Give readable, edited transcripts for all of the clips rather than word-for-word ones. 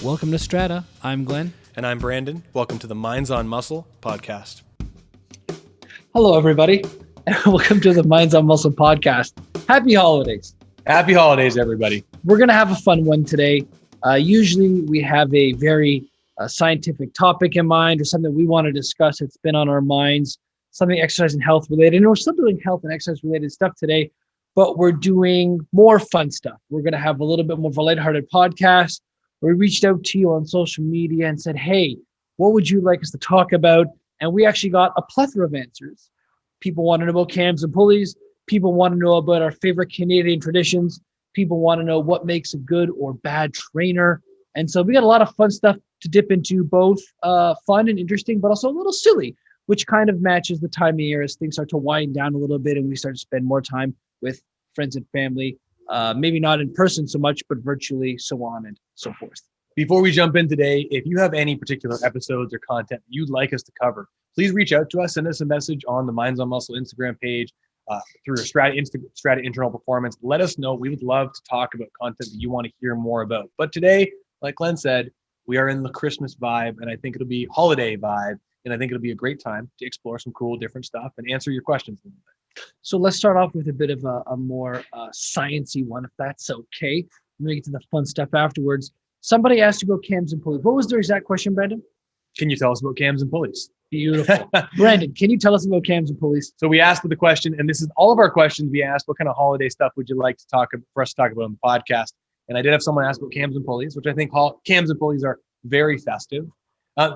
Welcome to Strata. I'm Glenn. And I'm Brandon. Welcome to the Minds on Muscle podcast. Hello, everybody, and welcome to the Minds on Muscle podcast. Happy holidays. Happy holidays, everybody. We're going to have a fun one today. Usually we have a very scientific topic in mind or something we want to discuss that's been on our minds, something exercise and health related. And we're still doing health and exercise related stuff today, but we're doing more fun stuff. We're going to have a little bit more of a lighthearted podcast. We reached out to you on social media and said, hey, what would you like us to talk about? And we actually got a plethora of answers. People want to know about cams and pulleys. People want to know about our favorite Canadian traditions. People want to know what makes a good or bad trainer. And so we got a lot of fun stuff to dip into, both fun and interesting, but also a little silly, which kind of matches the time of year as things start to wind down a little bit and we start to spend more time with friends and family. Maybe not in person so much, but virtually, so on and so forth. Before we jump in today, if you have any particular episodes or content you'd like us to cover, please reach out to us. Send us a message on the Minds on Muscle Instagram page through Strata Internal Performance. Let us know. We would love to talk about content that you want to hear more about. But today, like Glenn said, we are in the Christmas vibe, and I think it'll be holiday vibe, and I think it'll be a great time to explore some cool, different stuff and answer your questions a little bit. So let's start off with a bit of a more sciencey one, if that's okay. I'm going to get to the fun stuff afterwards. Somebody asked you about cams and pulleys. What was their exact question, Brandon? Can you tell us about cams and pulleys? Beautiful. Brandon, can you tell us about cams and pulleys? So we asked the question, and this is all of our questions we asked, what kind of holiday stuff would you like to for us to talk about on the podcast? And I did have someone ask about cams and pulleys, which I think cams and pulleys are very festive.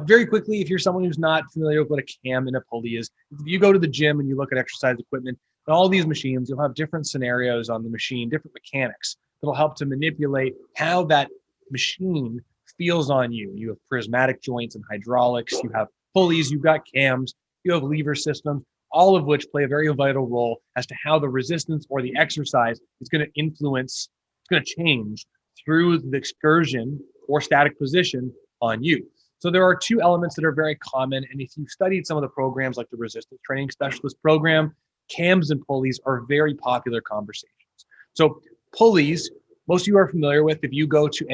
Very quickly, if you're someone who's not familiar with what a cam and a pulley is, if you go to the gym and you look at exercise equipment, and all these machines, you'll have different scenarios on the machine, different mechanics that'll help to manipulate how that machine feels on you. You have prismatic joints and hydraulics, you have pulleys, you've got cams, you have lever systems, all of which play a very vital role as to how the resistance or the exercise is going to influence, it's going to change through the excursion or static position on you. So there are two elements that are very common. And if you've studied some of the programs like the resistance training specialist program, cams and pulleys are very popular conversations. So pulleys, most of you are familiar with. If you go to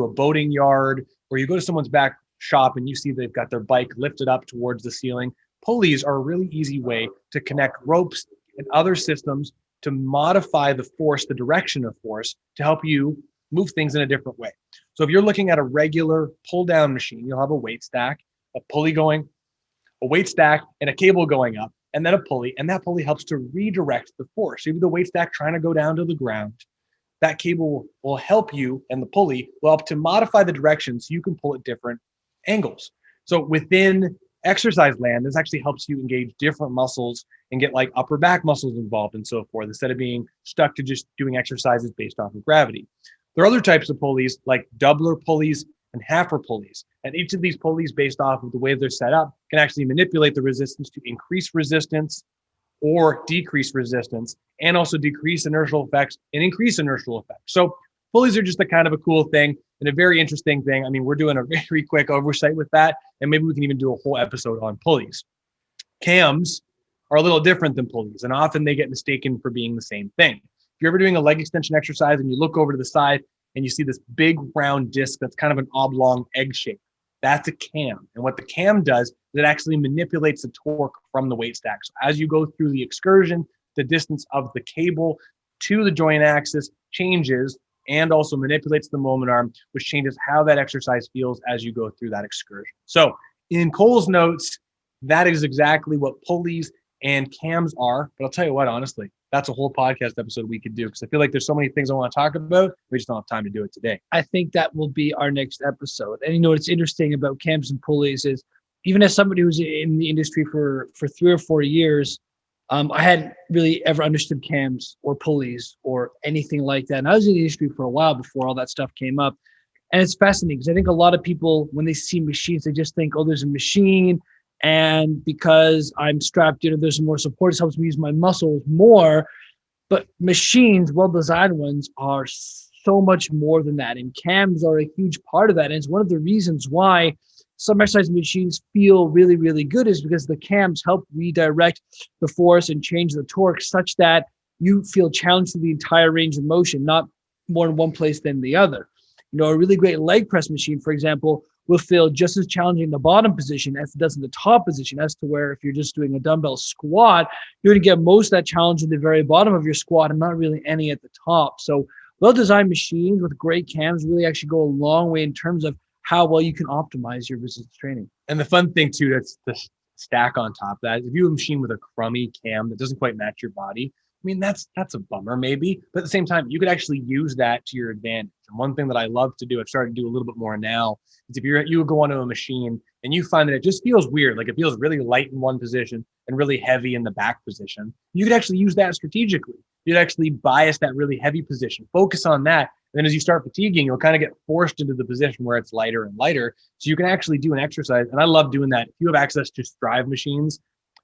a boating yard or you go to someone's back shop and you see they've got their bike lifted up towards the ceiling, pulleys are a really easy way to connect ropes and other systems to modify the force, the direction of force, to help you move things in a different way. So if you're looking at a regular pull down machine, you'll have a weight stack, a pulley going, a weight stack, and a cable going up, and then a pulley, and that pulley helps to redirect the force. So if the weight stack trying to go down to the ground, that cable will help you, and the pulley will help to modify the direction so you can pull at different angles. So within exercise land, this actually helps you engage different muscles and get like upper back muscles involved and so forth, instead of being stuck to just doing exercises based off of gravity. There are other types of pulleys like doubler pulleys and halfer pulleys. And each of these pulleys, based off of the way they're set up, can actually manipulate the resistance to increase resistance or decrease resistance, and also decrease inertial effects and increase inertial effects. So pulleys are just a kind of a cool thing and a very interesting thing. I mean, we're doing a very quick oversight with that, and maybe we can even do a whole episode on pulleys. Cams are a little different than pulleys, and often they get mistaken for being the same thing. If you're ever doing a leg extension exercise and you look over to the side and you see this big round disc that's kind of an oblong egg shape, that's a cam. And what the cam does is it actually manipulates the torque from the weight stack. So as you go through the excursion, the distance of the cable to the joint axis changes and also manipulates the moment arm, which changes how that exercise feels as you go through that excursion. So in Cole's notes, that is exactly what pulleys and cams are. But I'll tell you what, honestly, that's a whole podcast episode we could do, because I feel like there's so many things I want to talk about. We just don't have time to do it today. I think that will be our next episode. And what's interesting about cams and pulleys is, even as somebody who's in the industry for 3 or 4 years, I hadn't really ever understood cams or pulleys or anything like that. And I was in the industry for a while before all that stuff came up. And it's fascinating because I think a lot of people, when they see machines, they just think, oh, there's a machine, and because I'm strapped in, there's more support, it helps me use my muscles more. But machines, well-designed ones, are so much more than that. And cams are a huge part of that. And it's one of the reasons why some exercise machines feel really, really good, is because the cams help redirect the force and change the torque such that you feel challenged through the entire range of motion, not more in one place than the other. A really great leg press machine, for example, will feel just as challenging in the bottom position as it does in the top position, as to where if you're just doing a dumbbell squat, you're going to get most of that challenge in the very bottom of your squat and not really any at the top. So well-designed machines with great cams really actually go a long way in terms of how well you can optimize your resistance training. And the fun thing too, that's the stack on top of that. If you have a machine with a crummy cam that doesn't quite match your body, I mean, that's a bummer maybe, but at the same time, you could actually use that to your advantage. And one thing that I love to do, I've started to do a little bit more now, is if you go onto a machine and you find that it just feels weird, like it feels really light in one position and really heavy in the back position, you could actually use that strategically. You'd actually bias that really heavy position, focus on that. And then as you start fatiguing, you'll kind of get forced into the position where it's lighter and lighter. So you can actually do an exercise. And I love doing that. If you have access to Strive machines,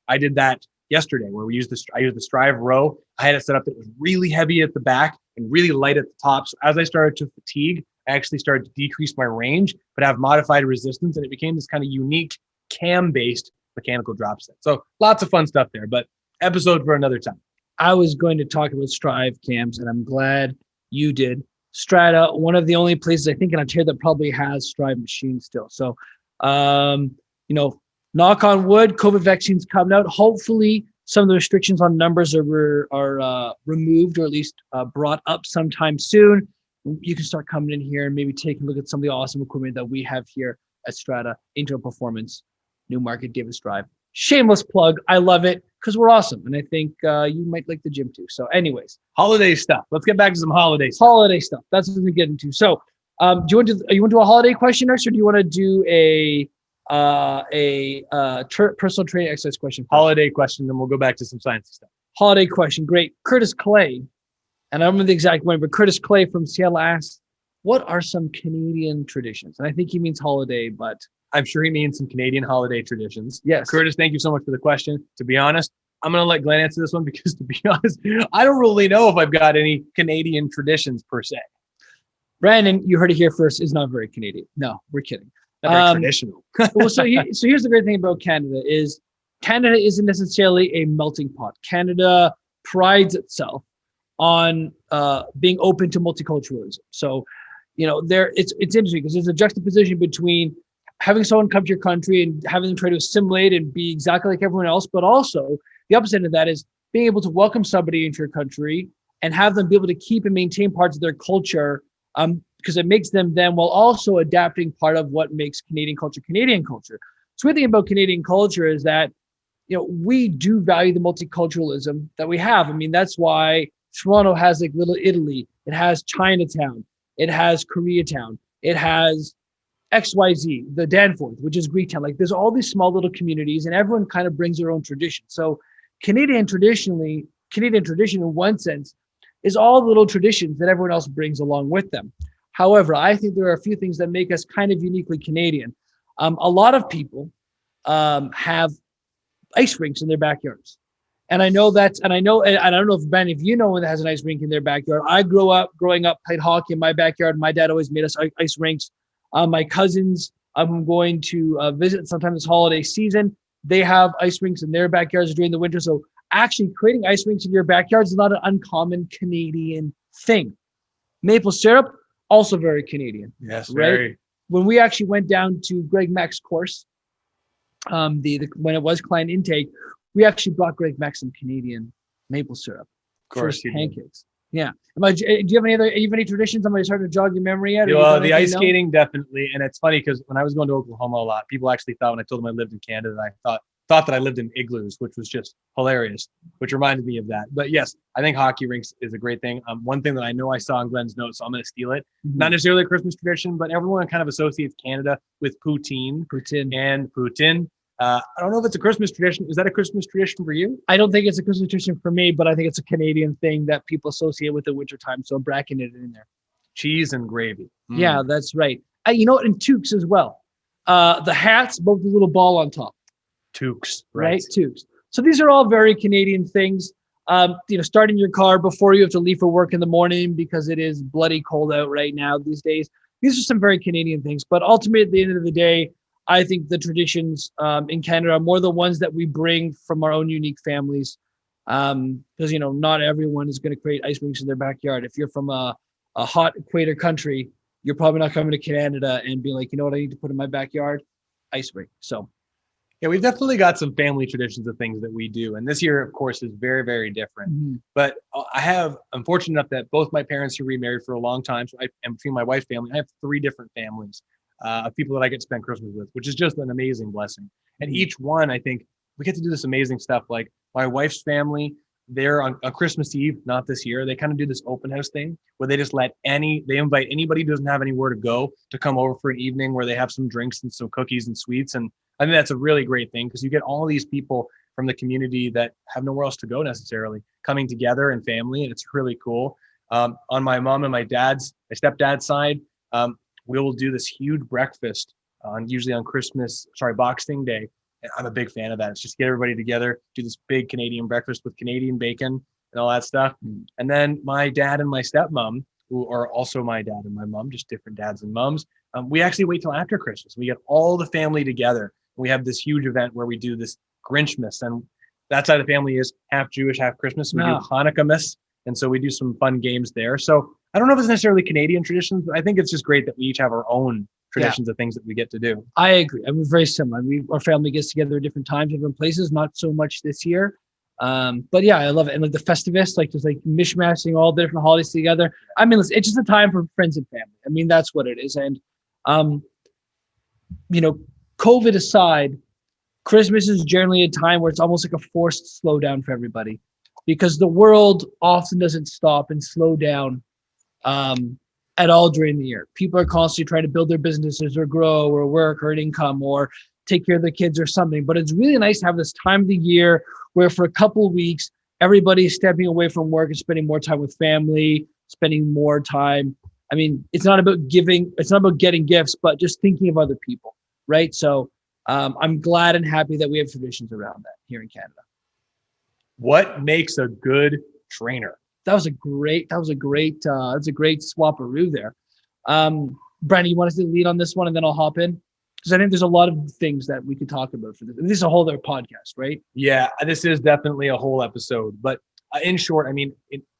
I did that yesterday where I used the Strive row. I had it set up that was really heavy at the back and really light at the top. So as I started to fatigue, I actually started to decrease my range, but have modified resistance. And it became this kind of unique cam-based mechanical drop set. So lots of fun stuff there, but episode for another time. I was going to talk about Strive cams, and I'm glad you did. Strata, one of the only places I think in Ontario that probably has Strive machines still. So, knock on wood, COVID vaccines coming out. Hopefully, some of the restrictions on numbers are removed, or at least brought up sometime soon. You can start coming in here and maybe take a look at some of the awesome equipment that we have here at Strata, Integral Performance, Newmarket, Davis Drive. Shameless plug. I love it because we're awesome. And I think you might like the gym too. So anyways. Holiday stuff. Let's get back to some holiday stuff. Holiday stuff. That's what we get into. So do you want to do a holiday question next, or do you want to do a personal training exercise question first? Holiday question, then we'll go back to some science stuff. Holiday question. Great. Curtis Clay, and I don't remember the exact one, but Curtis Clay from Seattle asks, what are some Canadian traditions? And I think he means holiday, but I'm sure he means some Canadian holiday traditions. Yes. Curtis, thank you so much for the question. To be honest, I'm going to let Glenn answer this one because, to be honest, I don't really know if I've got any Canadian traditions per se. Brandon, you heard it here first, is not very Canadian. No, we're kidding. Not very traditional. Well, so here's the great thing about Canada is Canada isn't necessarily a melting pot. Canada prides itself on being open to multiculturalism. So, it's interesting because there's a juxtaposition between having someone come to your country and having them try to assimilate and be exactly like everyone else, but also the opposite of that is being able to welcome somebody into your country and have them be able to keep and maintain parts of their culture, because it makes them while also adapting part of what makes Canadian culture Canadian culture. So the thing about Canadian culture is that, we do value the multiculturalism that we have. I mean, that's why Toronto has like Little Italy. It has Chinatown. It has Koreatown. It has XYZ, the Danforth, which is Greektown. Like there's all these small little communities and everyone kind of brings their own tradition. So Canadian tradition in one sense is all the little traditions that everyone else brings along with them. However, I think there are a few things that make us kind of uniquely Canadian. A lot of people have ice rinks in their backyards. And I don't know if Ben, if you know one that has an ice rink in their backyard. I growing up, played hockey in my backyard. My dad always made us ice rinks. My cousins, I'm going to visit sometime this holiday season. They have ice rinks in their backyards during the winter. So actually creating ice rinks in your backyard is not an uncommon Canadian thing. Maple syrup, also very Canadian. Yes, right? very. When we actually went down to Greg Mack's course, when it was client intake, we actually brought Greg Mack some Canadian maple syrup for his pancakes. Yeah. Do you have any traditions? Am I starting to jog your memory yet? The ice skating, definitely. And it's funny because when I was going to Oklahoma a lot, people actually thought when I told them I lived in Canada, I thought that I lived in igloos, which was just hilarious, which reminded me of that. But yes, I think hockey rinks is a great thing. One thing that I know I saw in Glenn's notes, so I'm going to steal it. Mm-hmm. Not necessarily a Christmas tradition, but everyone kind of associates Canada with poutine. I don't know if it's a Christmas tradition. Is that a Christmas tradition for you? I don't think it's a Christmas tradition for me, but I think it's a Canadian thing that people associate with the wintertime. So I'm bracketing it in there. Cheese and gravy. Mm. Yeah, that's right. And toques as well. The hats, both the little ball on top. Toques, right? Toques. So these are all very Canadian things. Starting your car before you have to leave for work in the morning because it is bloody cold out right now these days. These are some very Canadian things. But ultimately, at the end of the day, I think the traditions in Canada are more the ones that we bring from our own unique families. Because, not everyone is going to create ice rinks in their backyard. If you're from a hot equator country, you're probably not coming to Canada and being like, you know what I need to put in my backyard? Ice rink. So Yeah, we've definitely got some family traditions of things that we do. And this year, of course, is very, very different. But I'm fortunate enough that both my parents are remarried for a long time. So and between my wife's family, I have three different families of people that I get to spend Christmas with, which is just an amazing blessing. And each one, I think, we get to do this amazing stuff. Like my wife's family, they're on Christmas Eve, not this year. They kind of do this open house thing where they just they invite anybody who doesn't have anywhere to go to come over for an evening where they have some drinks and some cookies and sweets. And I think that's a really great thing because you get all these people from the community that have nowhere else to go necessarily coming together and family, and it's really cool. On my mom and my stepdad's side, we will do this huge breakfast usually on Boxing Day. And I'm a big fan of that. It's just get everybody together, do this big Canadian breakfast with Canadian bacon and all that stuff. And then my dad and my stepmom, who are also my dad and my mom, just different dads and moms, we actually wait till after Christmas. We get all the family together. We have this huge event where we do this Grinchmas, and that side of the family is half Jewish, half Christmas. We do Hanukkahmas, and so we do some fun games there. So I don't know if it's necessarily Canadian traditions, but I think it's just great that we each have our own traditions of things that we get to do. I agree. I mean, very similar. Our family gets together at different times, different places. Not so much this year, but yeah, I love it. And like the Festivus, like just like mishmashing all the different holidays together. I mean, it's just a time for friends and family. I mean, that's what it is. And COVID aside, Christmas is generally a time where it's almost like a forced slowdown for everybody because the world often doesn't stop and slow down at all during the year. People are constantly trying to build their businesses or grow or work or income or take care of their kids or something. But it's really nice to have this time of the year where for a couple of weeks, everybody's stepping away from work and spending more time with family, spending more time. I mean, it's not about getting gifts, but just thinking of other people. Right. So I'm glad and happy that we have traditions around that here in Canada. What makes a good trainer? That's a great swapperoo there. Brandon, you want us to lead on this one and then I'll hop in? Because I think there's a lot of things that we could talk about for this. This is a whole other podcast, right? Yeah, this is definitely a whole episode. But in short, I mean,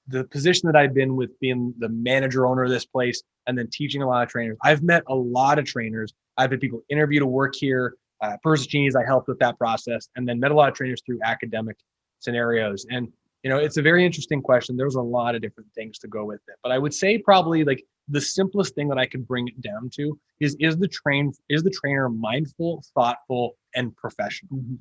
the position that I've been with being the manager owner of this place and then teaching a lot of trainers, I've met a lot of trainers. I've had people interview to work here. Persicini's, I helped with that process, and then met a lot of trainers through academic scenarios. And it's a very interesting question. There's a lot of different things to go with it, but I would say probably like the simplest thing that I could bring it down to is the trainer mindful, thoughtful, and professional. Mm-hmm.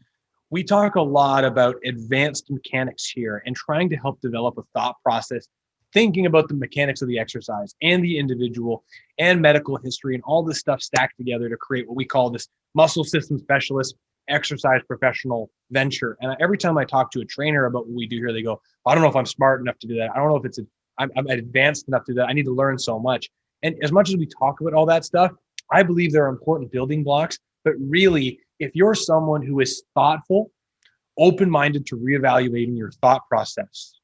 We talk a lot about advanced mechanics here and trying to help develop a thought process, thinking about the mechanics of the exercise and the individual and medical history and all this stuff stacked together to create what we call this muscle system specialist exercise professional venture. And every time I talk to a trainer about what we do here, they go, I don't know if I'm smart enough to do that. I don't know if I'm advanced enough to do that. I need to learn so much. And as much as we talk about all that stuff, I believe there are important building blocks, but really, if you're someone who is thoughtful, open-minded to reevaluating your thought process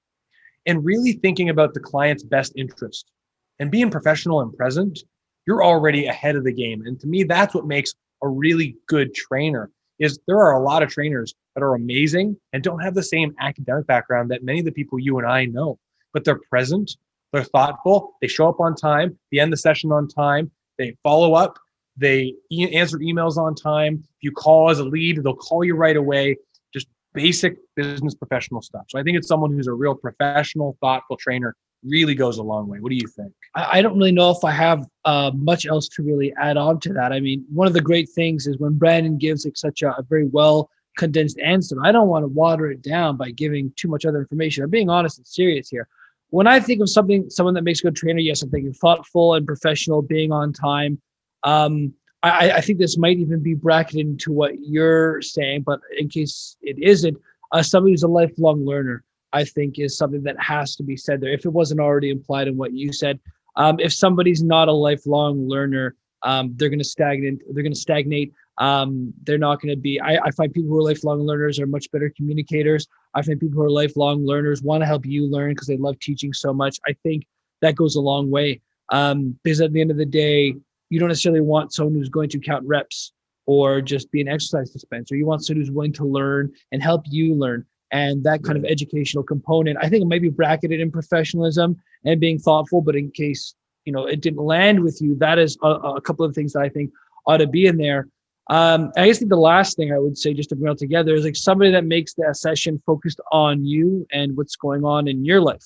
and really thinking about the client's best interest and being professional and present, you're already ahead of the game. And to me, that's what makes a really good trainer. Is there are a lot of trainers that are amazing and don't have the same academic background that many of the people you and I know, but they're present, they're thoughtful, they show up on time, they end the session on time, they follow up, they answer emails on time. If you call as a lead, they'll call you right away. Just basic business professional stuff. So I think it's someone who's a real professional, thoughtful trainer really goes a long way. What do you think? I don't really know if I have much else to really add on to that. I mean, one of the great things is when Brandon gives like such a very well condensed answer, I don't want to water it down by giving too much other information. I'm being honest and serious here. When I think of someone that makes a good trainer, yes, I'm thinking thoughtful and professional, being on time. I think this might even be bracketed into what you're saying, but in case it isn't, somebody who's a lifelong learner, I think is something that has to be said there. If it wasn't already implied in what you said, if somebody's not a lifelong learner, they're going to stagnate. They're not going to be, I find people who are lifelong learners are much better communicators. I find people who are lifelong learners want to help you learn because they love teaching so much. I think that goes a long way. Because at the end of the day, you don't necessarily want someone who's going to count reps or just be an exercise dispenser. You want someone who's willing to learn and help you learn. And that kind of educational component, I think it might be bracketed in professionalism and being thoughtful, but in case, it didn't land with you, that is a couple of things that I think ought to be in there. I guess the last thing I would say, just to bring it together, is like somebody that makes that session focused on you and what's going on in your life.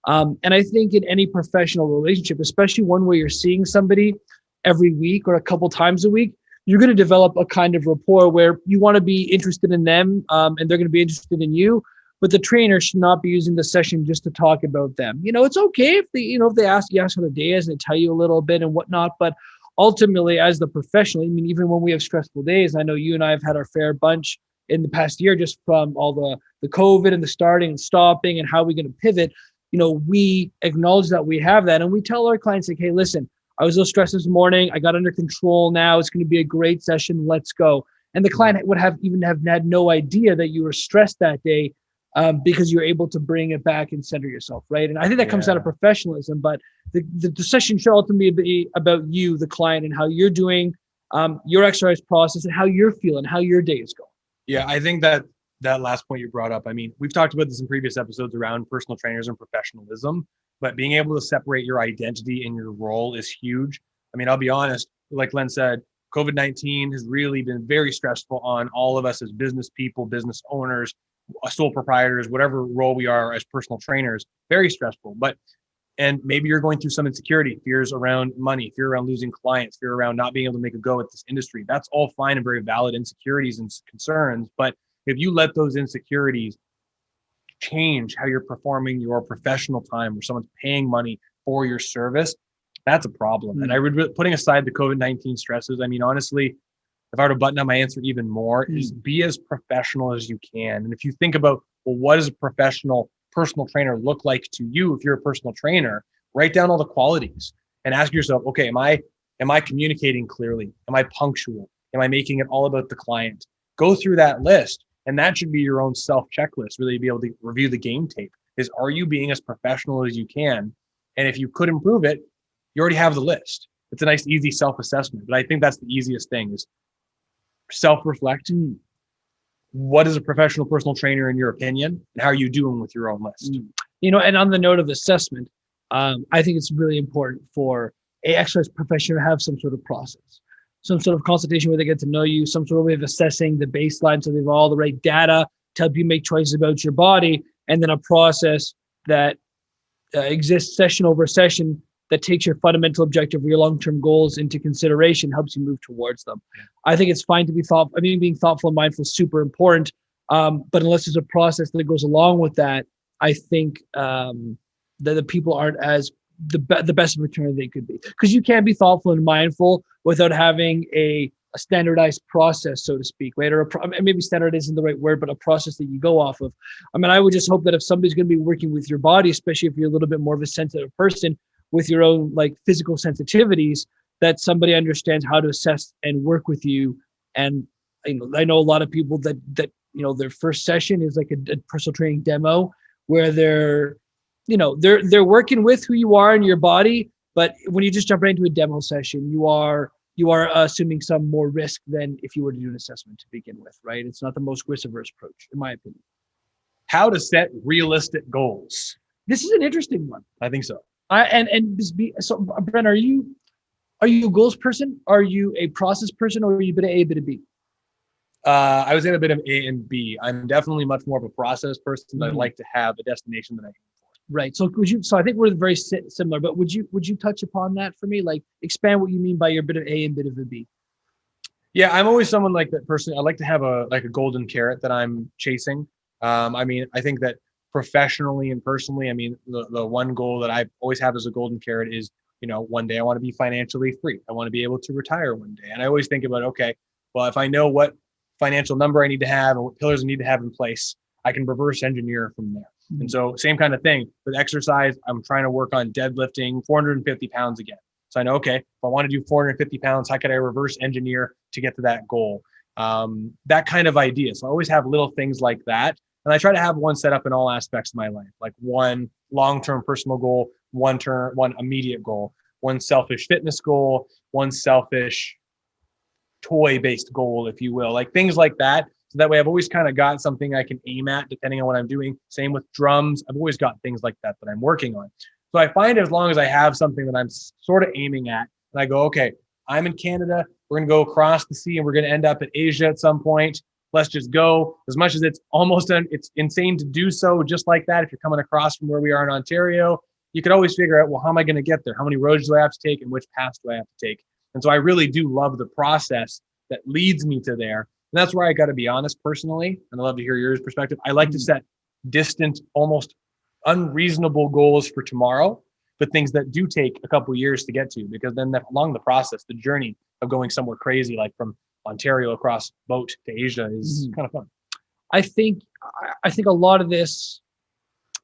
And I think in any professional relationship, especially one where you're seeing somebody every week or a couple times a week, you're going to develop a kind of rapport where you want to be interested in them, and they're going to be interested in you. But the trainer should not be using the session just to talk about them. It's okay if they ask you how the day is and they tell you a little bit and whatnot. But ultimately, as the professional, even when we have stressful days, I know you and I have had our fair bunch in the past year, just from all the COVID and the starting and stopping and how we're going to pivot. We acknowledge that we have that, and we tell our clients, like, hey, listen, I was a little stressed this morning. I got under control now. It's going to be a great session. Let's go. And the client would have had no idea that you were stressed that day, because you're able to bring it back and center yourself, right? And I think that comes out of professionalism, but the session should ultimately be about you, the client, and how you're doing, your exercise process, and how you're feeling, how your day is going. Yeah, I think that last point you brought up, we've talked about this in previous episodes around personal trainers and professionalism, but being able to separate your identity and your role is huge. I'll be honest, like Len said, COVID-19 has really been very stressful on all of us as business people, business owners, sole proprietors, whatever role we are as personal trainers, very stressful. And maybe you're going through some insecurity, fears around money, fear around losing clients, fear around not being able to make a go at this industry. That's all fine and very valid insecurities and concerns. But if you let those insecurities change how you're performing your professional time, or someone's paying money for your service, that's a problem. Mm-hmm. And I would, putting aside the COVID-19 stresses, honestly, if I were to button up my answer even more, is be as professional as you can. And if you think about, well, what does a professional personal trainer look like to you? If you're a personal trainer, write down all the qualities and ask yourself, okay, am I communicating clearly? Am I punctual? Am I making it all about the client? Go through that list. And that should be your own self checklist, really be able to review the game tape. Are you being as professional as you can? And if you could improve it, you already have the list. It's a nice, easy self-assessment. But I think that's the easiest thing, is self-reflect. What is a professional personal trainer in your opinion? And how are you doing with your own list? And on the note of assessment, I think it's really important for a exercise professional to have some sort of process, some sort of consultation where they get to know you, some sort of way of assessing the baseline so they have all the right data to help you make choices about your body, and then a process that exists session over session that takes your fundamental objective or your long-term goals into consideration, helps you move towards them. I think it's fine to be thoughtful. Being thoughtful and mindful is super important. But unless there's a process that goes along with that, I think that the people aren't as the best return they could be. Because you can't be thoughtful and mindful without having a standardized process, so to speak, right? Or maybe standard isn't the right word, but a process that you go off of. I would just hope that if somebody's going to be working with your body, especially if you're a little bit more of a sensitive person with your own physical sensitivities, that somebody understands how to assess and work with you. And I know a lot of people that their first session is like a personal training demo where they're working with who you are in your body. But when you just jump right into a demo session, you are assuming some more risk than if you were to do an assessment to begin with, right? It's not the most risk-averse approach, in my opinion. How to set realistic goals. This is an interesting one. I think so. So Brent, are you a goals person? Are you a process person, or are you a bit of A, a bit of B? I was in a bit of A and B. I'm definitely much more of a process person. I'd like to have a destination that I can afford. Right. So so I think we're very similar, but would you touch upon that for me? Expand what you mean by your bit of A and bit of a B. Yeah, I'm always someone like that person. I like to have a golden carrot that I'm chasing. I think that professionally and personally, the one goal that I always have as a golden carrot is, one day I want to be financially free. I want to be able to retire one day. And I always think about, okay, well, if I know what financial number I need to have and what pillars I need to have in place, I can reverse engineer from there. Mm-hmm. And so same kind of thing with exercise. I'm trying to work on deadlifting 450 pounds again. So I know, okay, if I want to do 450 pounds, how could I reverse engineer to get to that goal? That kind of idea. So I always have little things like that. And I try to have one set up in all aspects of my life, like one long-term personal goal, one immediate goal, one selfish fitness goal, one selfish toy-based goal, if you will, like things like that. So that way I've always kind of got something I can aim at depending on what I'm doing. Same with drums. I've always got things like that I'm working on. So I find as long as I have something that I'm sort of aiming at, and I go, okay, I'm in Canada, we're going to go across the sea and we're going to end up at Asia at some point. Let's just go. As much as it's it's insane to do so just like that. If you're coming across from where we are in Ontario, you could always figure out, well, how am I going to get there? How many roads do I have to take and which paths do I have to take? And so I really do love the process that leads me to there. And that's where I got to be honest personally. And I'd love to hear your perspective. I like to set distant, almost unreasonable goals for tomorrow, but things that do take a couple of years to get to, because then along the process, the journey of going somewhere crazy, like from Ontario across boat to Asia, is kind of fun. I think a lot of this,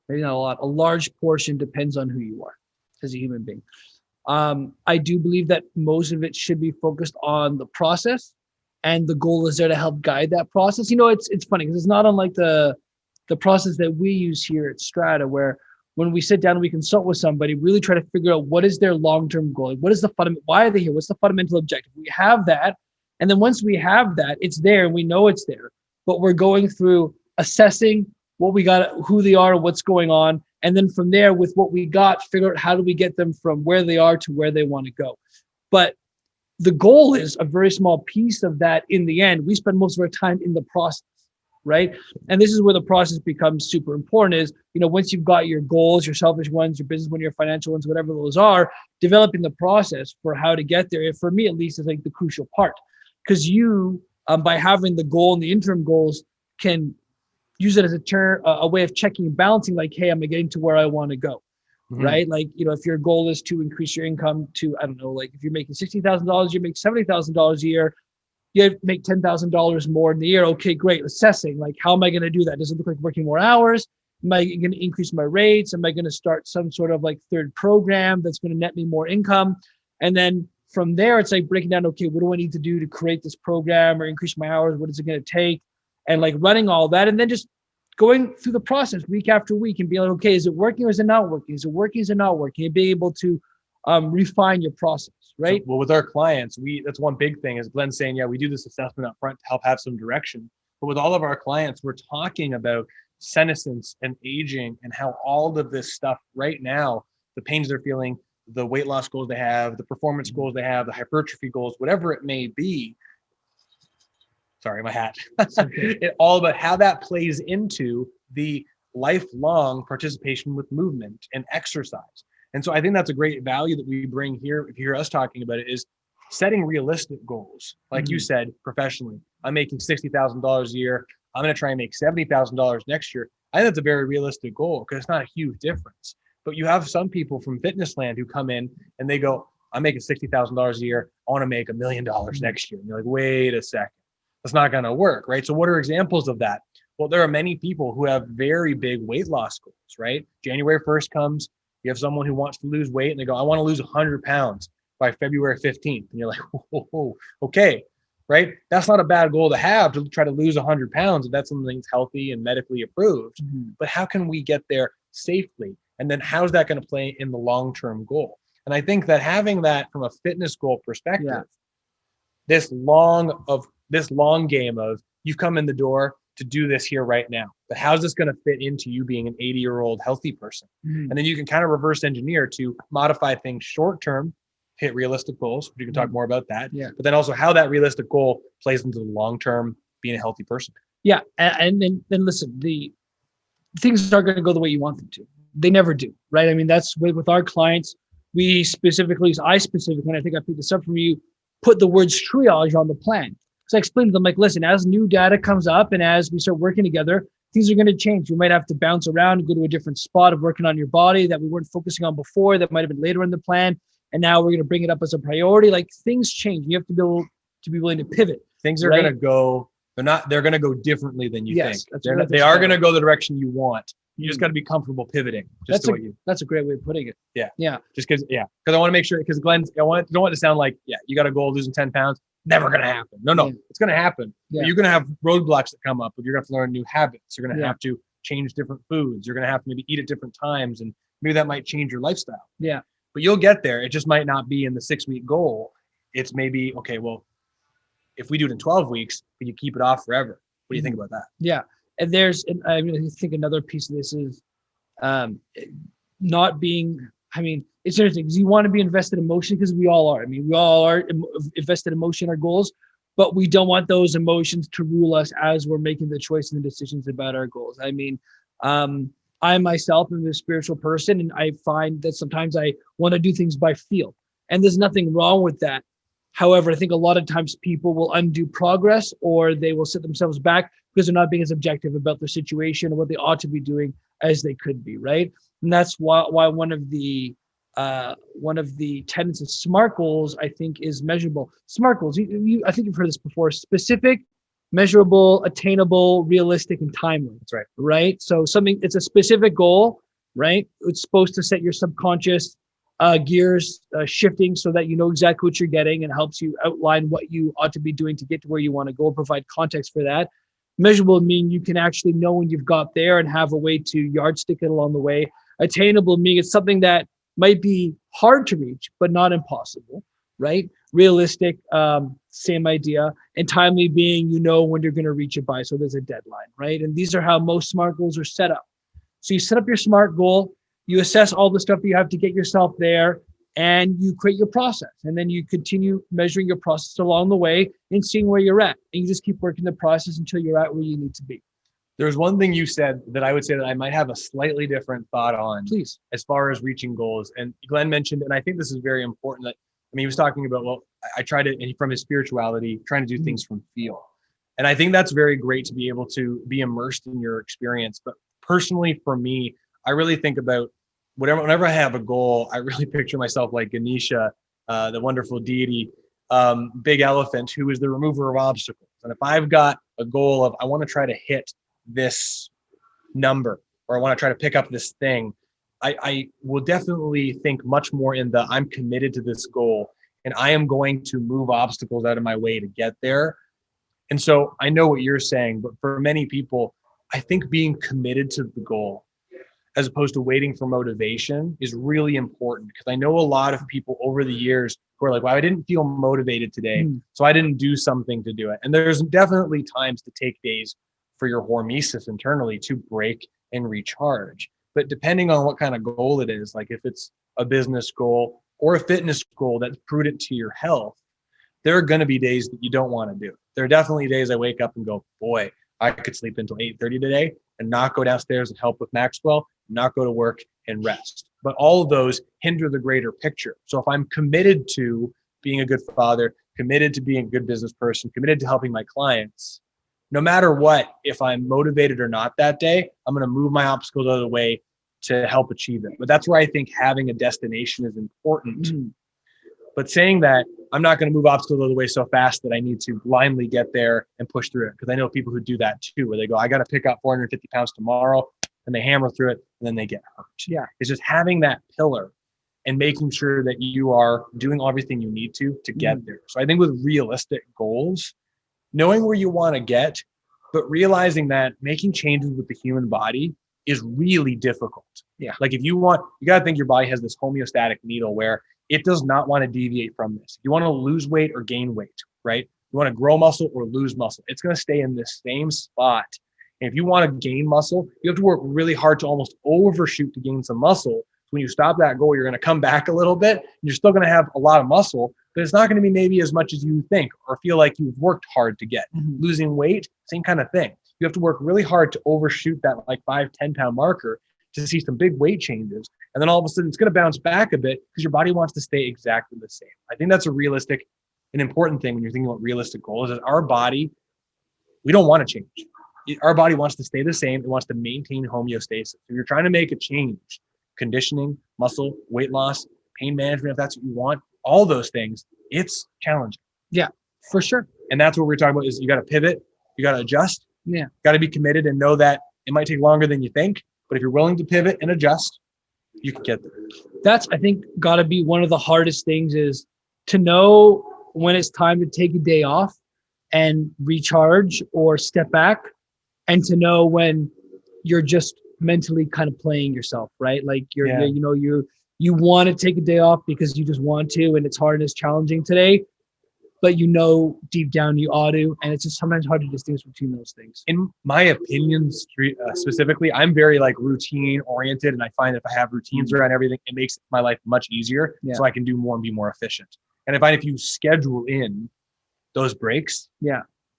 maybe not a lot, a large portion depends on who you are as a human being. I do believe that most of it should be focused on the process, and the goal is there to help guide that process. It's funny because it's not unlike the process that we use here at Strata, where when we sit down and we consult with somebody, really try to figure out what is their long-term goal, what is the why are they here, what's the fundamental objective. We have that, and then once we have that, it's there and we know it's there. But we're going through assessing what we got, who they are, what's going on, and then from there, with what we got, figure out how do we get them from where they are to where they want to go. But the goal is a very small piece of that. In the end, we spend most of our time in the process, right? And this is where the process becomes super important. Is, once you've got your goals, your selfish ones, your business ones, your financial ones, whatever those are, developing the process for how to get there, for me at least, is like the crucial part. Because you, by having the goal and the interim goals, can use it as a way of checking and balancing, like, hey, am I getting to where I want to go? Right? Like, if your goal is to increase your income to, I don't know, like if you're making $60,000, you make $70,000 a year, you make $10,000 more in the year. Okay, great. Assessing, like, how am I going to do that? Does it look like working more hours? Am I going to increase my rates? Am I going to start some sort of like third program that's going to net me more income? And then from there, it's like breaking down, okay, what do I need to do to create this program or increase my hours? What is it going to take? And like running all that, and then just going through the process week after week and being like, okay, is it working or is it not working? Is it working? Is it not working? And being able to refine your process, right? So, well, with our clients, that's one big thing is Glenn's saying, yeah, we do this assessment up front to help have some direction. But with all of our clients, we're talking about senescence and aging and how all of this stuff right now, the pains they're feeling, the weight loss goals they have, the performance goals they have, the hypertrophy goals, whatever it may be. Sorry, my hat. All about how that plays into the lifelong participation with movement and exercise. And so I think that's a great value that we bring here. If you hear us talking about it, is setting realistic goals. Like you said, professionally, I'm making $60,000 a year. I'm going to try and make $70,000 next year. I think that's a very realistic goal because it's not a huge difference. But you have some people from fitness land who come in and they go, I'm making $60,000 a year. I want to make $1 million next year. And you're like, wait a second. That's not going to work, right? So what are examples of that? Well, there are many people who have very big weight loss goals, right? January 1st comes, you have someone who wants to lose weight and they go, I want to lose 100 pounds by February 15th. And you're like, whoa, okay, right? That's not a bad goal to have, to try to lose 100 pounds if that's something that's healthy and medically approved. But how can we get there safely? And then how's that going to play in the long-term goal? And I think that having that from a fitness goal perspective, this long game of you've come in the door to do this here right now, but how's this going to fit into you being an 80-year-old healthy person? And then you can kind of reverse engineer to modify things short-term, hit realistic goals. You can talk more about that. But then also how that realistic goal plays into the long-term being a healthy person. Yeah. And then listen, the things aren't going to go the way you want them to. They never do, right? I mean, that's with our clients. I specifically, and I think I picked this up from you, put the words triage on the plan. So I explained to them, like, listen, as new data comes up and as we start working together, things are going to change. You might have to bounce around and go to a different spot of working on your body that we weren't focusing on before, that might have been later in the plan. And now we're going to bring it up as a priority. Like, things change. You have to be willing to pivot. Things are going to go, they're going to go differently than you think. They are going to go the direction you want. You just got to be comfortable pivoting. That's a great way of putting it. Yeah. Just because I want to make sure, because Glenn, don't want it to sound like, you got a goal of losing 10 pounds. Never going to happen. No, it's going to happen. But you're going to have roadblocks that come up. You're going to have to learn new habits. You're going to have to change different foods. You're going to have to maybe eat at different times, and maybe that might change your lifestyle. Yeah. But you'll get there. It just might not be in the 6-week goal. It's maybe, okay, well, if we do it in 12 weeks, but you keep it off forever. What do you think about that? Yeah. And I think another piece of this is not being I mean, it's interesting because you want to be invested in emotion because we all are. I mean, we all are invested in emotion, our goals, but we don't want those emotions to rule us as we're making the choices and decisions about our goals. I mean, I myself am a spiritual person, and I find that sometimes I want to do things by feel, and there's nothing wrong with that. However, I think a lot of times people will undo progress or they will set themselves back because they're not being as objective about their situation or what they ought to be doing as they could be, right? And that's why one of the tenets of SMART goals, I think, is measurable. SMART goals, I think you've heard this before: specific, measurable, attainable, realistic, and timely. That's right. Right. So it's a specific goal, right? It's supposed to set your subconscious gears shifting so that you know exactly what you're getting, and helps you outline what you ought to be doing to get to where you want to go, provide context for that. Measurable mean you can actually know when you've got there and have a way to yardstick it along the way. Attainable mean it's something that might be hard to reach, but not impossible, right? Realistic, same idea. And timely being, you know when you're going to reach it by, so there's a deadline, right? And these are how most SMART goals are set up. So you set up your SMART goal, you assess all the stuff that you have to get yourself there, and you create your process. And then you continue measuring your process along the way and seeing where you're at. And you just keep working the process until you're at where you need to be. There's one thing you said that I would say that I might have a slightly different thought on. Please. As far as reaching goals. And Glenn mentioned, and I think this is very important, that, I mean, he was talking about, well, I try to, and from his spirituality, trying to do things from feel. And I think that's very great to be able to be immersed in your experience. But personally, for me, I really think about whenever I have a goal, I really picture myself like Ganesha, the wonderful deity, big elephant, who is the remover of obstacles. And if I've got a goal of, I want to try to hit this number, or I want to try to pick up this thing, I will definitely think much more in the, I'm committed to this goal and I am going to move obstacles out of my way to get there. And so I know what you're saying, but for many people, I think being committed to the goal as opposed to waiting for motivation is really important, because I know a lot of people over the years who are like, well, I didn't feel motivated today, so I didn't do something to do it. And there's definitely times to take days for your hormesis internally to break and recharge. But depending on what kind of goal it is, like if it's a business goal or a fitness goal that's prudent to your health, there are going to be days that you don't want to do. There are definitely days I wake up and go, boy, I could sleep until 8:30 today and not go downstairs and help with Maxwell, not go to work and rest. But all of those hinder the greater picture. So if I'm committed to being a good father, committed to being a good business person, committed to helping my clients, no matter what, if I'm motivated or not that day, I'm going to move my obstacles out of the way to help achieve it. But that's where I think having a destination is important. But saying that, I'm not going to move obstacles out of the way so fast that I need to blindly get there and push through it. Because I know people who do that too, where they go, I got to pick up 450 pounds tomorrow, and they hammer through it and then they get hurt. Yeah. It's just having that pillar and making sure that you are doing everything you need to get there. So I think with realistic goals, knowing where you want to get, but realizing that making changes with the human body is really difficult. Yeah. Like if you got to think your body has this homeostatic needle where it does not want to deviate from this. You want to lose weight or gain weight, right? You want to grow muscle or lose muscle. It's going to stay in this same spot. And if you want to gain muscle, you have to work really hard to almost overshoot to gain some muscle. So when you stop that goal, you're going to come back a little bit. And you're still going to have a lot of muscle, but it's not going to be maybe as much as you think or feel like you've worked hard to get. Losing weight, same kind of thing. You have to work really hard to overshoot that like 5-10 pound marker to see some big weight changes. And then all of a sudden it's going to bounce back a bit because your body wants to stay exactly the same. I think that's a realistic and important thing when you're thinking about realistic goals, is our body, we don't want to change. Our body wants to stay the same. It wants to maintain homeostasis. If you're trying to make a change, conditioning, muscle, weight loss, pain management, if that's what you want, all those things, it's challenging. Yeah, for sure. And that's what we're talking about, is you got to pivot, you got to adjust, got to be committed and know that it might take longer than you think, but if you're willing to pivot and adjust, you can get there. That's, I think, got to be one of the hardest things, is to know when it's time to take a day off and recharge or step back, and to know when you're just mentally kind of playing yourself, right? Like you want to take a day off because you just want to, and it's hard and it's challenging today. but deep down you ought to, and it's just sometimes hard to distinguish between those things. In my opinion, specifically, I'm very like routine oriented, and I find that if I have routines around everything, it makes my life much easier, so I can do more and be more efficient. And I find if you schedule in those breaks,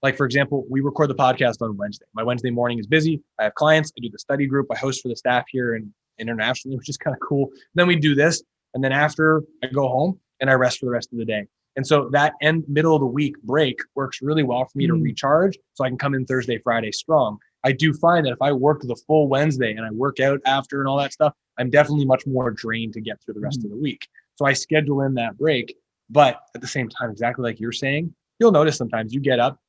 like for example, we record the podcast on Wednesday. My Wednesday morning is busy. I have clients. I do the study group. I host for the staff here and internationally, which is kind of cool. Then we do this, and then after I go home and I rest for the rest of the day. And so that middle of the week break works really well for me to recharge, so I can come in Thursday, Friday strong. I do find that if I work the full Wednesday and I work out after and all that stuff, I'm definitely much more drained to get through the rest of the week. So I schedule in that break, but at the same time, exactly like you're saying, you'll notice sometimes you get up,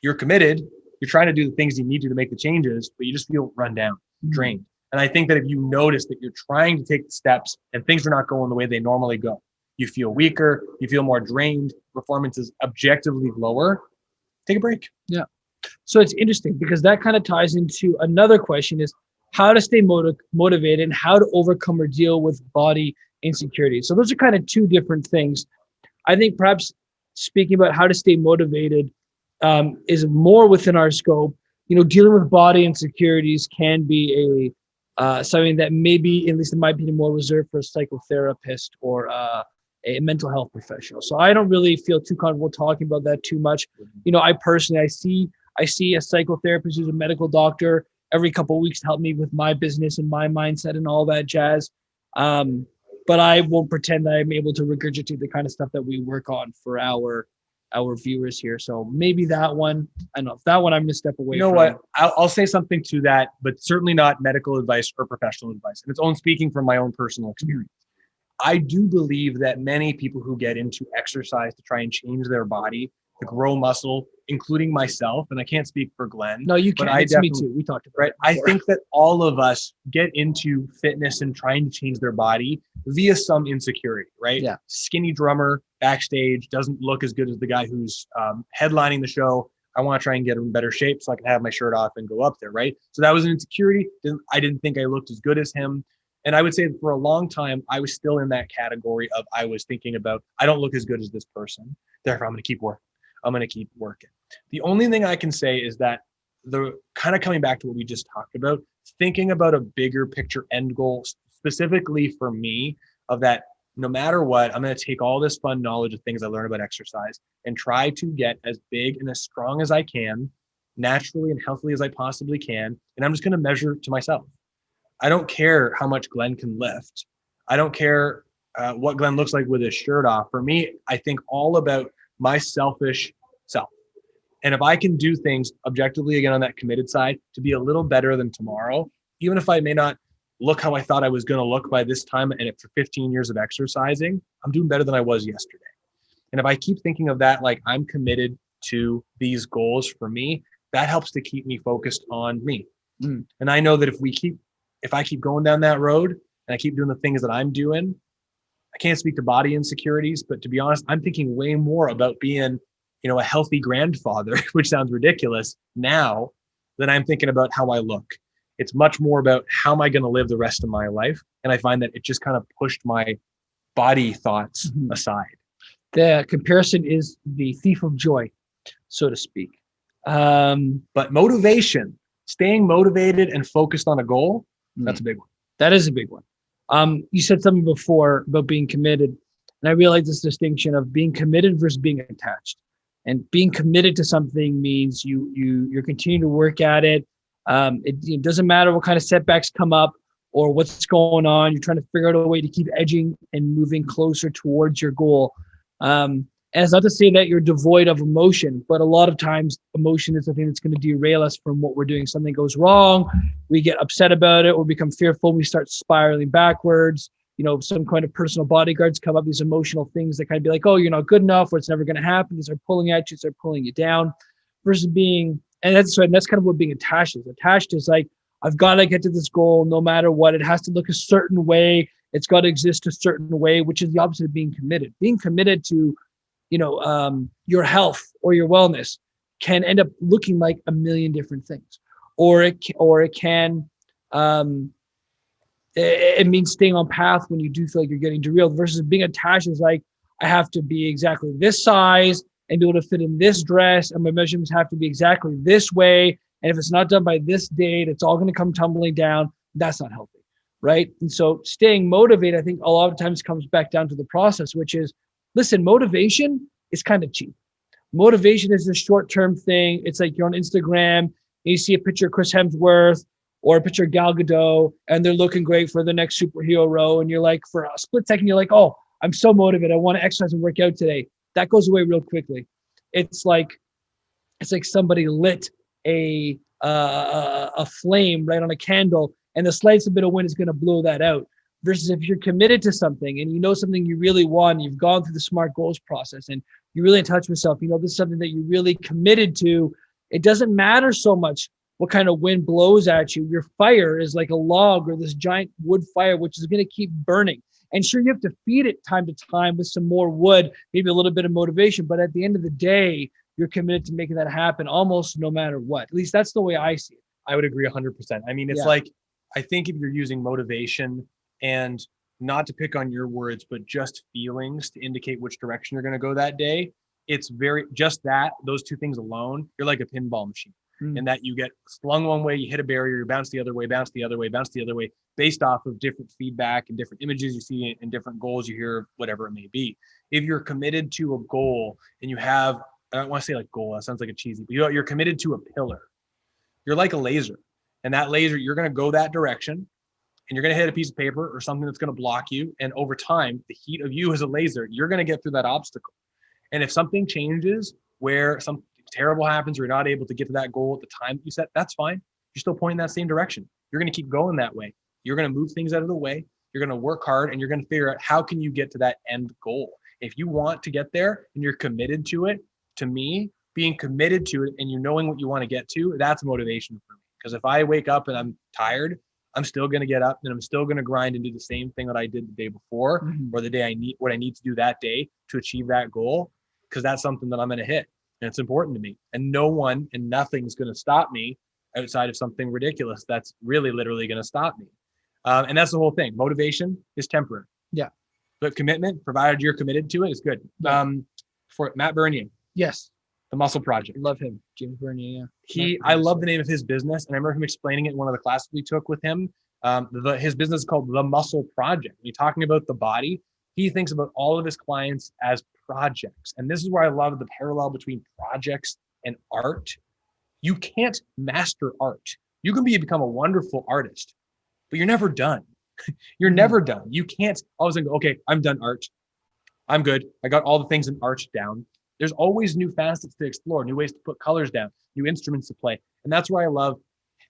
you're committed, you're trying to do the things you need to make the changes, but you just feel run down, drained. And I think that if you notice that you're trying to take the steps and things are not going the way they normally go, you feel weaker, you feel more drained, performance is objectively lower, take a break. Yeah. So it's interesting because that kind of ties into another question, is how to stay motivated and how to overcome or deal with body insecurity. So those are kind of two different things. I think perhaps speaking about how to stay motivated is more within our scope. Dealing with body insecurities can be something that maybe, at least in my opinion, more reserved for a psychotherapist or a mental health professional. So I don't really feel too comfortable talking about that too much. I personally, I see a psychotherapist who's a medical doctor every couple of weeks to help me with my business and my mindset and all that jazz. But I won't pretend that I'm able to regurgitate the kind of stuff that we work on for our viewers here. So maybe that one, I don't know if that one I'm going to step away from. What? I'll say something to that, but certainly not medical advice or professional advice. And it's only speaking from my own personal experience. I do believe that many people who get into exercise to try and change their body, to grow muscle, including myself, and I can't speak for Glenn. No, you can't. It's me too. We talked about it before. I think that all of us get into fitness and trying to change their body via some insecurity, right? Yeah. Skinny drummer backstage doesn't look as good as the guy who's headlining the show. I want to try and get in better shape so I can have my shirt off and go up there, right? So that was an insecurity. I didn't think I looked as good as him. And I would say for a long time, I was still in that category of, I was thinking about, I don't look as good as this person. Therefore, I'm going to keep working. I'm going to keep working. The only thing I can say is that the kind of coming back to what we just talked about, thinking about a bigger picture end goal, specifically for me, of that no matter what, I'm going to take all this fun knowledge of things I learned about exercise and try to get as big and as strong as I can, naturally and healthily as I possibly can. And I'm just going to measure to myself. I don't care how much Glenn can lift. I don't care what Glenn looks like with his shirt off. For me, I think all about my selfish self. And if I can do things objectively, again, on that committed side, to be a little better than tomorrow, even if I may not look how I thought I was going to look by this time, and after 15 years of exercising, I'm doing better than I was yesterday. And if I keep thinking of that, like I'm committed to these goals for me, that helps to keep me focused on me. And I know that if I keep going down that road and I keep doing the things that I'm doing, I can't speak to body insecurities, but to be honest, I'm thinking way more about being, a healthy grandfather, which sounds ridiculous now, than I'm thinking about how I look. It's much more about how am I going to live the rest of my life? And I find that it just kind of pushed my body thoughts aside. The comparison is the thief of joy, so to speak. But motivation, staying motivated and focused on a goal, that's a big one. That is a big one. You said something before about being committed, and I realize this distinction of being committed versus being attached. And being committed to something means you're continuing to work at it. It doesn't matter what kind of setbacks come up or what's going on. You're trying to figure out a way to keep edging and moving closer towards your goal. And it's not to say that you're devoid of emotion, but a lot of times emotion is the thing that's going to derail us from what we're doing. Something goes wrong, we get upset about it, or become fearful, we start spiraling backwards. Some kind of personal bodyguards come up, these emotional things that kind of be like, oh, you're not good enough, or it's never going to happen. They start pulling at you, start pulling you down, versus being, and that's kind of what being attached is. Attached is like, I've got to get to this goal no matter what. It has to look a certain way. It's got to exist a certain way, which is the opposite of being committed. Being committed to, your health or your wellness can end up looking like a million different things, or it can. It means staying on path when you do feel like you're getting derailed, versus being attached is like, I have to be exactly this size and be able to fit in this dress, and my measurements have to be exactly this way. And if it's not done by this date, it's all going to come tumbling down. That's not healthy, right? And so staying motivated, I think a lot of times comes back down to the process, which is, listen, motivation is kind of cheap. Motivation is a short-term thing. It's like you're on Instagram and you see a picture of Chris Hemsworth or a picture of Gal Gadot, and they're looking great for the next superhero role. And you're like, for a split second, you're like, oh, I'm so motivated. I want to exercise and work out today. That goes away real quickly. It's like somebody lit a flame right on a candle, and the slightest bit of wind is going to blow that out. Versus if you're committed to something and you know something you really want, you've gone through the SMART goals process and you're really in touch with yourself, this is something that you're really committed to. It doesn't matter so much what kind of wind blows at you. Your fire is like a log or this giant wood fire, which is going to keep burning. And sure, you have to feed it time to time with some more wood, maybe a little bit of motivation. But at the end of the day, you're committed to making that happen almost no matter what. At least that's the way I see it. I would agree 100%. I mean, it's like, I think if you're using motivation and not to pick on your words, but just feelings to indicate which direction you're going to go that day, it's very just that, those two things alone, you're like a pinball machine. And that you get slung one way, you hit a barrier, you bounce the other way, bounce the other way, bounce the other way, based off of different feedback and different images you see and different goals you hear, whatever it may be. If you're committed to a goal and you have, I don't want to say like goal, that sounds like a cheesy, but you're committed to a pillar. You're like a laser. And that laser, you're going to go that direction and you're going to hit a piece of paper or something that's going to block you. And over time, the heat of you as a laser, you're going to get through that obstacle. And if something changes where something terrible happens or you're not able to get to that goal at the time that you set, that's fine. You're still pointing that same direction. You're going to keep going that way. You're going to move things out of the way. You're going to work hard and you're going to figure out how can you get to that end goal. If you want to get there and you're committed to it, to me, being committed to it and you knowing what you want to get to, that's motivation for me. Because if I wake up and I'm tired, I'm still going to get up and I'm still going to grind and do the same thing that I did the day before or the day I need what I need to do that day to achieve that goal, because that's something that I'm going to hit. And it's important to me. And no one and nothing is going to stop me outside of something ridiculous that's really literally going to stop me. And that's the whole thing. Motivation is temporary. Yeah. But commitment, provided you're committed to it, is good. Yeah. For Matt Bernier. Yes. The Muscle Project. Love him. James Bernier, yeah. I love the name of his business. And I remember him explaining it in one of the classes we took with him. His business is called The Muscle Project. When you're talking about the body, he thinks about all of his clients as projects. And this is where I love the parallel between projects and art. You can't master art. You can become a wonderful artist, but you're never done. You're never done. You can't always go, okay, I'm done art. I'm good. I got all the things in art down. There's always new facets to explore, new ways to put colors down, new instruments to play. And that's why I love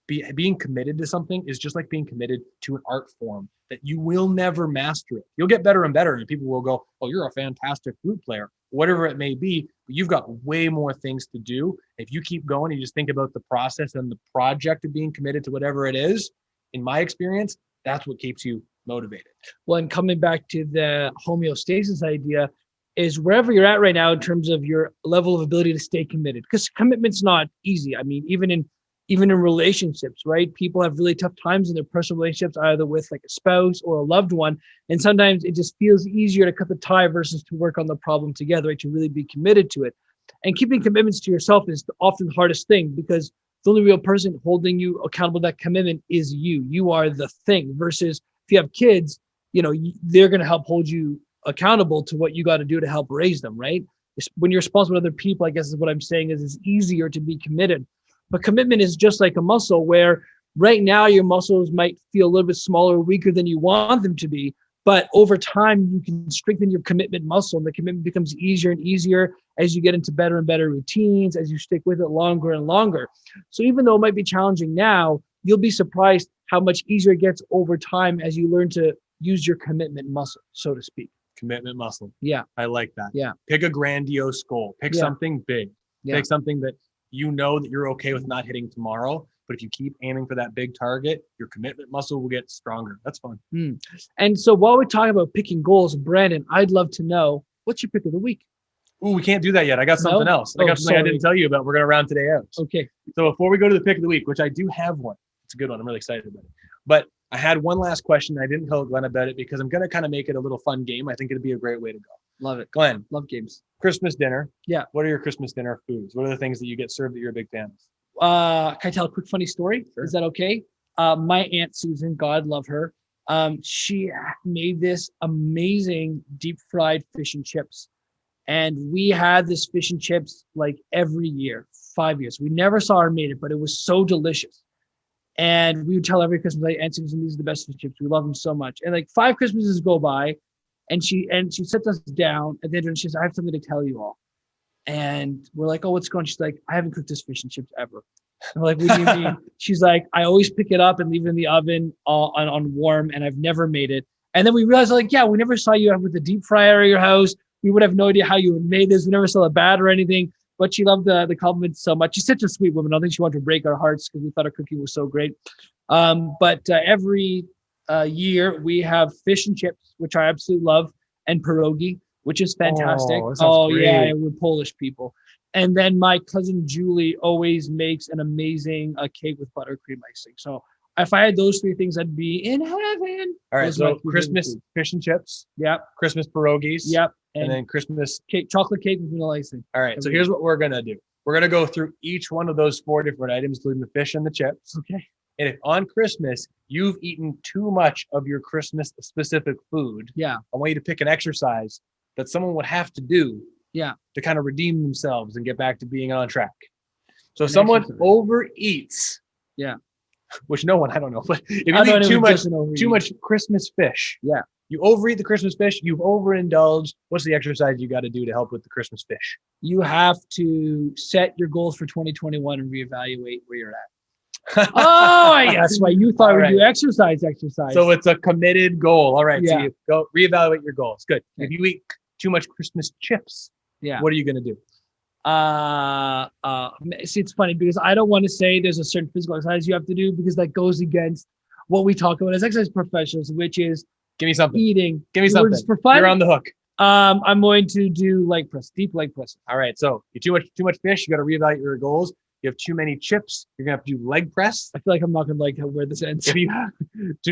being committed to something is just like being committed to an art form that you will never master it. You'll get better and better and people will go, oh, you're a fantastic flute player, whatever it may be, but you've got way more things to do. If you keep going and you just think about the process and the project of being committed to whatever it is, in my experience, that's what keeps you motivated. Well, and coming back to the homeostasis idea is wherever you're at right now in terms of your level of ability to stay committed, because commitment's not easy. I mean, even in relationships, right? People have really tough times in their personal relationships, either with like a spouse or a loved one. And sometimes it just feels easier to cut the tie versus to work on the problem together, right? To really be committed to it. And keeping commitments to yourself is often the hardest thing, because the only real person holding you accountable to that commitment is you. You are the thing, versus if you have kids, they're going to help hold you accountable to what you got to do to help raise them, right? When you're responsible to other people, I guess is what I'm saying, is it's easier to be committed. But commitment is just like a muscle, where right now your muscles might feel a little bit smaller or weaker than you want them to be. But over time, you can strengthen your commitment muscle, and the commitment becomes easier and easier as you get into better and better routines, as you stick with it longer and longer. So even though it might be challenging now, you'll be surprised how much easier it gets over time as you learn to use your commitment muscle, so to speak. Commitment muscle. Yeah. I like that. Yeah. Pick a grandiose goal. Pick something big. Yeah. Pick something that you know that you're okay with not hitting tomorrow. But if you keep aiming for that big target, your commitment muscle will get stronger. That's fun. And so while we're talking about picking goals, Brandon, I'd love to know, what's your pick of the week? Ooh, we can't do that yet. I got something else. I got something I didn't tell you about. We're going to round today out. Okay. So before we go to the pick of the week, which I do have one. It's a good one. I'm really excited about it. But I had one last question. I didn't tell Glenn about it because I'm going to kind of make it a little fun game. I think it'd be a great way to go. Love it. Glenn, Love games. Christmas dinner. Yeah. What are your Christmas dinner foods? What are the things that you get served that you're a big fan Can I tell a quick funny story? Sure. Is that okay? My Aunt Susan, God love her, she made this amazing deep fried fish and chips. And we had this fish and chips like every year, 5 years. We never saw her made it, but it was so delicious. And we would tell every Christmas, like, Aunt Susan, these are the best fish and chips. We love them so much. And like 5 Christmases go by, and she sits us down at the end and she says, I have something to tell you all. And we're like, oh, what's going on? She's like, I haven't cooked this fish and chips ever. And we're like, what do you mean? She's like, I always pick it up and leave it in the oven on warm, and I've never made it. And then we realized, like, yeah, we never saw you with the deep fryer at your house. We would have no idea how you would made this. We never saw it bad or anything. But she loved the compliments so much. She's such a sweet woman. I don't think she wanted to break our hearts because we thought her cooking was so great. But every year we have fish and chips, which I absolutely love, and pierogi, which is fantastic. Yeah, we're Polish people. And then my cousin Julie always makes an amazing cake with buttercream icing. So if I had those 3 things, I'd be in heaven. All right, so Christmas fish and chips. Yep. Christmas pierogies. Yep. And then Christmas cake, chocolate cake with vanilla icing. All right, so here's what we're gonna do. We're gonna go through each one of those 4 different items, including the fish and the chips. Okay. And if on Christmas you've eaten too much of your Christmas specific food, yeah, I want you to pick an exercise that someone would have to do, to kind of redeem themselves and get back to being on track. So if someone overeats, which no one, I don't know, but if you eat too much Christmas fish, you overeat the Christmas fish, you've overindulged. What's the exercise you got to do to help with the Christmas fish? You have to set your goals for 2021 and reevaluate where you're at. Oh, that's why you thought we do exercise. So it's a committed goal. All right. So you go reevaluate your goals. Good. Okay. If you eat too much Christmas chips, what are you going to do? See, it's funny because I don't want to say there's a certain physical exercise you have to do because that goes against what we talk about as exercise professionals, which is give me something. Eating. Give me something. For fun. You're on the hook. I'm going to do leg press, deep leg press. All right. So you too much fish. You got to reevaluate your goals. You have too many chips. You're gonna have to do leg press. I feel like I'm not gonna like where this ends. If you have,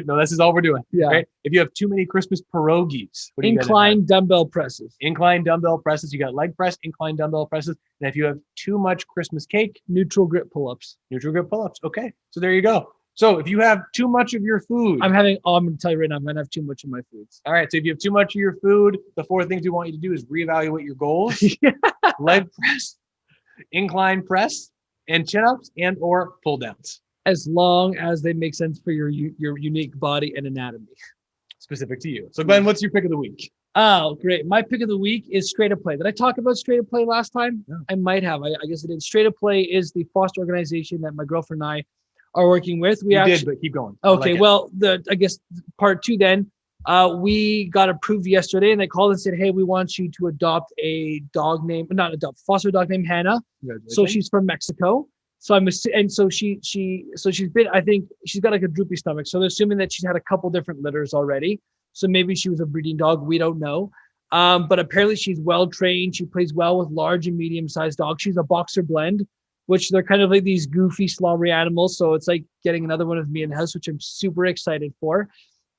no, this is all we're doing. Yeah. Right? If you have too many Christmas pierogies, incline dumbbell presses. Incline dumbbell presses. You got leg press, incline dumbbell presses. And if you have too much Christmas cake, neutral grip pull-ups. Neutral grip pull-ups. Okay. So there you go. So if you have too much of your food, I'm going to tell you right now, I'm gonna have too much of my foods. All right. So if you have too much of your food, the 4 things we want you to do is reevaluate your goals. Leg press, incline press, and chin-ups and or pull-downs. As long as they make sense for your unique body and anatomy. Specific to you. So Glenn, what's your pick of the week? Oh, great. My pick of the week is Straight Up Play. Did I talk about Straight Up Play last time? No. I might have. I guess I did. Straight Up Play is the foster organization that my girlfriend and I are working with. We did, but keep going. Okay, well, I guess part 2 then. We got approved yesterday, and they called and said, "Hey, we want you to adopt a dog named, foster dog named Hannah." So she's from Mexico. So she's been. I think she's got like a droopy stomach. So they're assuming that she's had a couple different litters already. So maybe she was a breeding dog. We don't know. But apparently she's well trained. She plays well with large and medium sized dogs. She's a boxer blend, which they're kind of like these goofy, slobbery animals. So it's like getting another one of me in the house, which I'm super excited for.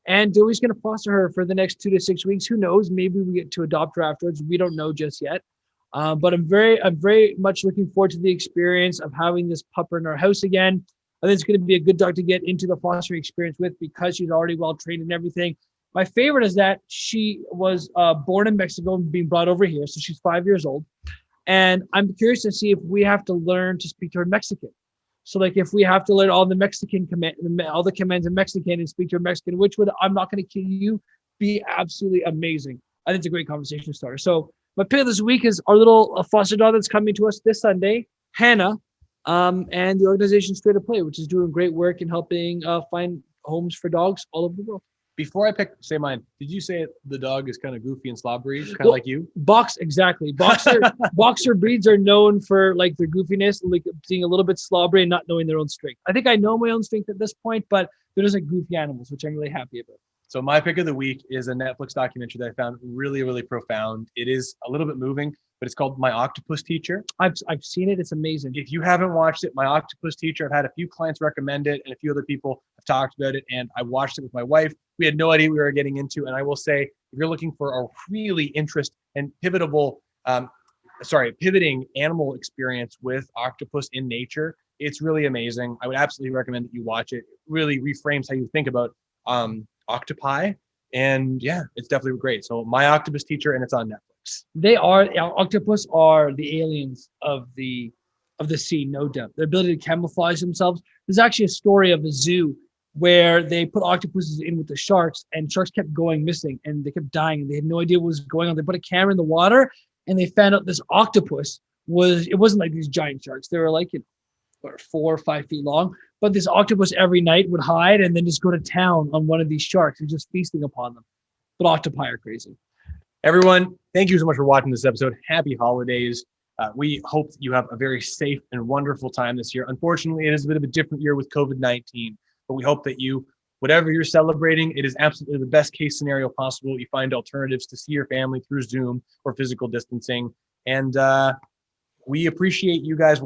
And Dewey's going to foster her for the next 2 to 6 weeks. Who knows? Maybe we get to adopt her afterwards. We don't know just yet. But I'm very much looking forward to the experience of having this pupper in our house again. I think it's going to be a good dog to get into the fostering experience with because she's already well trained and everything. My favorite is that she was born in Mexico and being brought over here. So she's 5 years old. And I'm curious to see if we have to learn to speak to her in Mexican. So like if we have to learn all the Mexican all the commands in Mexican and speak to her Mexican, which would, I'm not going to kill you, be absolutely amazing. I think it's a great conversation starter. So my pick of this week is our little foster dog that's coming to us this Sunday, Hannah, and the organization Straight Up Play, which is doing great work in helping find homes for dogs all over the world. Before I say mine, did you say the dog is kind of goofy and slobbery, kind of like you? Exactly. Boxer breeds are known for like their goofiness, like being a little bit slobbery and not knowing their own strength. I think I know my own strength at this point, but they're just like goofy animals, which I'm really happy about. So my pick of the week is a Netflix documentary that I found really, really profound. It is a little bit moving, but it's called My Octopus Teacher. I've seen it. It's amazing. If you haven't watched it, My Octopus Teacher, I've had a few clients recommend it and a few other people have talked about it. And I watched it with my wife. We had no idea we were getting into. And I will say, if you're looking for a really and pivoting animal experience with octopus in nature. It's really amazing. I would absolutely recommend that you watch it. It really reframes how you think about octopi. And yeah, it's definitely great. So My Octopus Teacher, and it's on Netflix. Octopus are the aliens of the sea, no doubt. Their ability to camouflage themselves. There's actually a story of a zoo where they put octopuses in with the sharks, and sharks kept going missing, and they kept dying, and they had no idea what was going on. They put a camera in the water, and they found out this octopus wasn't like these giant sharks. They were like 4 or 5 feet long. But this octopus every night would hide and then just go to town on one of these sharks and just feasting upon them. But octopi are crazy. Everyone, thank you so much for watching this episode. Happy holidays. We hope that you have a very safe and wonderful time this year. Unfortunately, it is a bit of a different year with COVID-19, but we hope that whatever you're celebrating, it is absolutely the best case scenario possible. You find alternatives to see your family through Zoom or physical distancing. And we appreciate you guys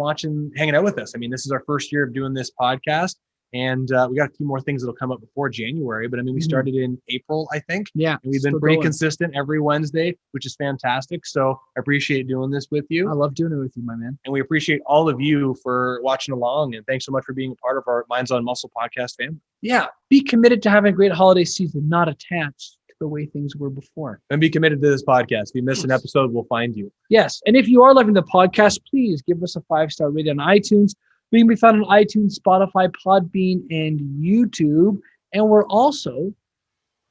hanging out with us. I mean, this is our first year of doing this podcast, and we got a few more things that'll come up before January. But I mean, we started in April, I think. Yeah. And we've been pretty consistent every Wednesday, which is fantastic. So I appreciate doing this with you. I love doing it with you, my man. And we appreciate all of you for watching along. And thanks so much for being a part of our Minds on Muscle podcast family. Yeah. Be committed to having a great holiday season, not attached the way things were before. And be committed to this podcast. If you miss an episode, we'll find you. Yes. And if you are loving the podcast, please give us a 5-star rating on iTunes. We can be found on iTunes, Spotify, Podbean, and YouTube. And we're also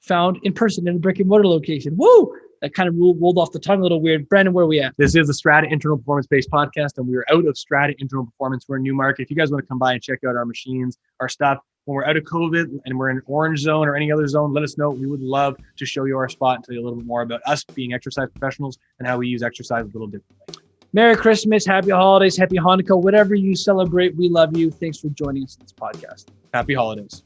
found in person in a brick and mortar location. Woo! That kind of rolled off the tongue a little weird. Brandon, where are we at? This is the Strata Internal Performance-based podcast, and we're out of Strata Internal Performance. We're in Newmarket. If you guys want to come by and check out our machines, our stuff, when we're out of COVID and we're in an orange zone or any other zone, let us know. We would love to show you our spot and tell you a little bit more about us being exercise professionals and how we use exercise a little differently. Merry Christmas, Happy Holidays, Happy Hanukkah, whatever you celebrate, we love you. Thanks for joining us in this podcast. Happy holidays.